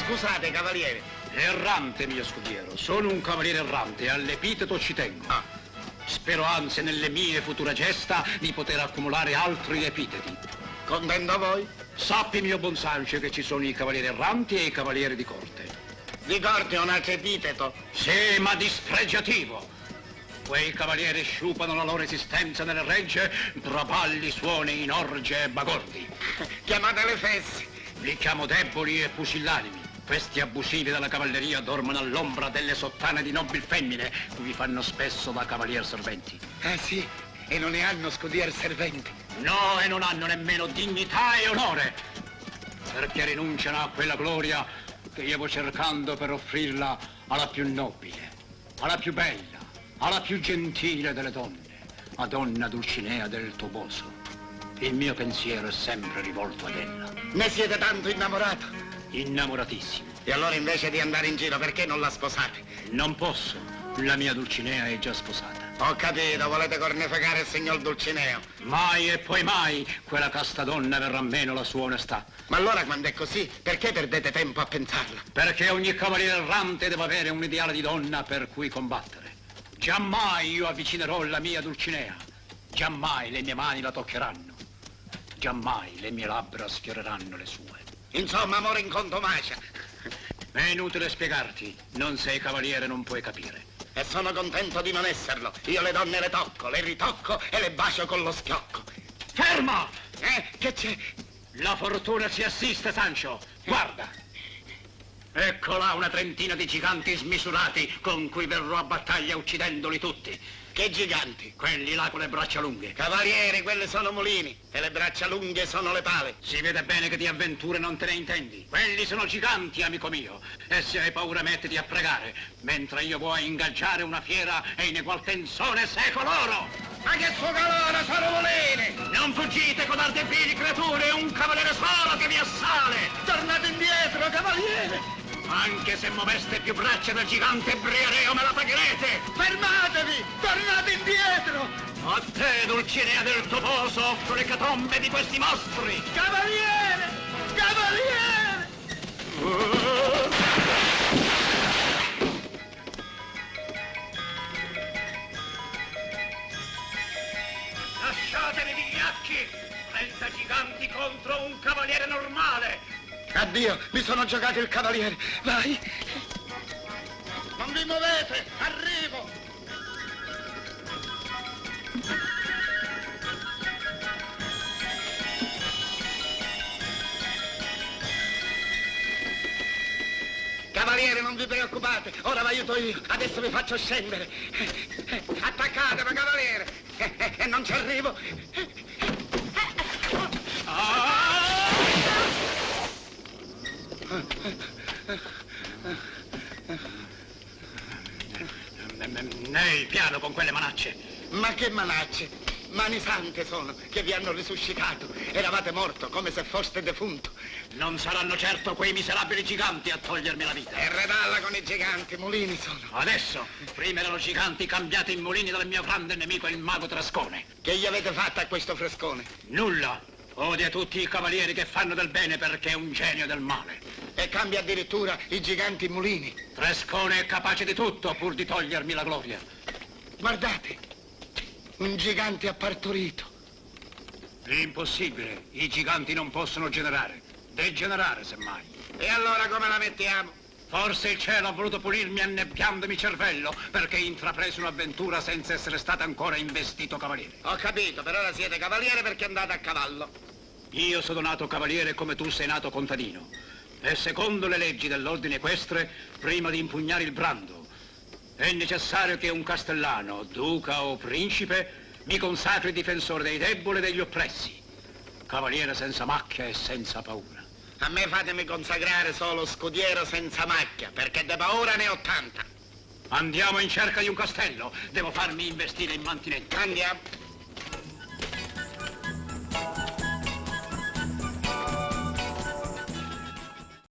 Scusate, cavaliere. Errante, mio scudiero. Sono un cavaliere errante e all'epiteto ci tengo. Spero anzi nelle mie future gesta di poter accumulare altri epiteti. Contento voi? Sappi, mio buon Sancio, che ci sono i cavalieri erranti e i cavalieri di corte. Di corte è un altro epiteto. Sì, ma dispregiativo. Quei cavalieri sciupano la loro esistenza nelle regge tra balli, suoni, in orge e bagordi. Chiamatele fessi. Li chiamo deboli e pusillanimi. Questi abusivi della cavalleria dormono all'ombra delle sottane di nobili femmine, cui fanno spesso da cavalier serventi. Ah sì? E non ne hanno scudier serventi? No, e non hanno nemmeno dignità e onore, perché rinunciano a quella gloria che io vo cercando per offrirla alla più nobile, alla più bella, alla più gentile delle donne, a donna Dulcinea del Toboso. Il mio pensiero è sempre rivolto ad ella. Ne siete tanto innamorato? Innamoratissimo. E allora invece di andare in giro, perché non la sposate? Non posso, la mia Dulcinea è già sposata. Ho capito, volete cornefegare il signor Dulcineo. Mai e poi mai quella casta donna verrà meno la sua onestà. Ma allora quando è così, perché perdete tempo a pensarla? Perché ogni cavaliere errante deve avere un ideale di donna per cui combattere. Giammai io avvicinerò la mia Dulcinea. Giammai le mie mani la toccheranno. Giammai le mie labbra sfioreranno le sue. Insomma, amore in contumacia. È inutile spiegarti. Non sei cavaliere, non puoi capire. E sono contento di non esserlo. Io le donne le tocco, le ritocco e le bacio con lo schiocco. Ferma! Che c'è? La fortuna ci assiste, Sancho. Guarda. Ecco là una trentina di giganti smisurati con cui verrò a battaglia uccidendoli tutti. Che giganti? Quelli là con le braccia lunghe. Cavalieri, quelle sono mulini e le braccia lunghe sono le pale. Si vede bene che di avventure non te ne intendi. Quelli sono giganti, amico mio. E se hai paura mettiti a pregare, mentre io vuoi ingaggiare una fiera e in egual tenzone seco loro. Ma che suo calore, sono mulini! Non fuggite, codarde vili creature, è un cavaliere solo che vi assale. Tornate indietro, cavaliere! Anche se muoveste più braccia del gigante briareo me la pagherete! Fermatevi! Tornate indietro! A te, Dulcinea del Toboso, offro le catombe di questi mostri! Cavaliere! Cavaliere! Lasciatevi, vigliacchi! 30 giganti contro un cavaliere normale! Addio, mi sono giocato il cavaliere. Vai! Non vi muovete! Arrivo! Cavaliere, non vi preoccupate, ora vi aiuto io, adesso vi faccio scendere. Attaccatemi, cavaliere! E non ci arrivo. Nei, piano con quelle manacce. Ma che manacce? Mani sante sono, che vi hanno risuscitato. Eravate morto, come se foste defunto. Non saranno certo quei miserabili giganti a togliermi la vita. E redalla con i giganti, mulini sono. Adesso, prima erano giganti cambiati in mulini dal mio grande nemico, il mago Trascone. Che gli avete fatto a questo frescone? Nulla. Odia tutti i cavalieri che fanno del bene perché è un genio del male. E cambia addirittura i giganti mulini. Trascone è capace di tutto pur di togliermi la gloria. Guardate, un gigante ha partorito. Impossibile, i giganti non possono generare. Degenerare, semmai. E allora come la mettiamo? Forse il cielo ha voluto punirmi annebbiandomi il cervello perché intrapreso un'avventura senza essere stato ancora investito cavaliere. Ho capito, per ora siete cavaliere perché andate a cavallo. Io sono nato cavaliere come tu sei nato contadino. E secondo le leggi dell'ordine equestre, prima di impugnare il brando, è necessario che un castellano, duca o principe, mi consacri difensore dei deboli e degli oppressi. Cavaliere senza macchia e senza paura. A me fatemi consacrare solo scudiero senza macchia, perché da paura ne ho tanta. Andiamo in cerca di un castello. Devo farmi investire in mantinello. Andiamo.